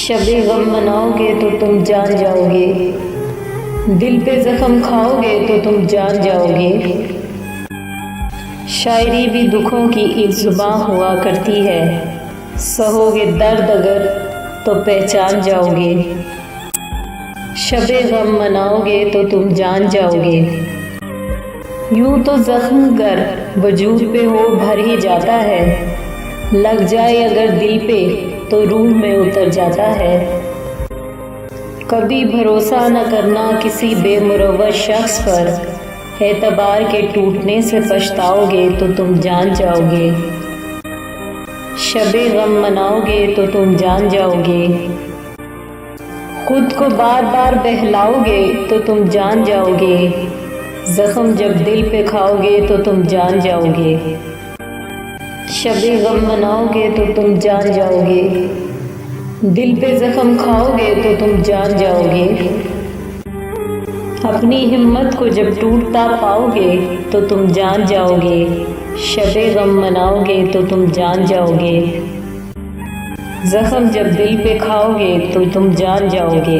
शबे गम मनाओगे तो तुम जान जाओगे, दिल पे जख्म खाओगे तो तुम जान जाओगे। शायरी भी दुखों की एक जुबान हुआ करती है, सहोगे दर्द अगर तो पहचान जाओगे। शबे गम मनाओगे तो तुम जान जाओगे। यूं तो जख्म गर वजूद पे हो भर ही जाता है, लग जाए अगर दिल पे तो रूह में उतर जाता है। कभी भरोसा न करना किसी बेमुरव्वत शख्स पर, एतबार के टूटने से पछताओगे तो तुम जान जाओगे। शबे गम मनाओगे तो तुम जान जाओगे। खुद को बार बार बहलाओगे तो तुम जान जाओगे। जख्म जब दिल पे खाओगे तो तुम जान जाओगे। शबे गम मनाओगे तो तुम जान जाओगे। दिल पे जख्म खाओगे तो तुम जान जाओगे। अपनी हिम्मत को जब टूटता पाओगे तो तुम जान जाओगे। शबे गम मनाओगे तो तुम जान जाओगे। जख्म जब दिल पे खाओगे तो तुम जान जाओगे।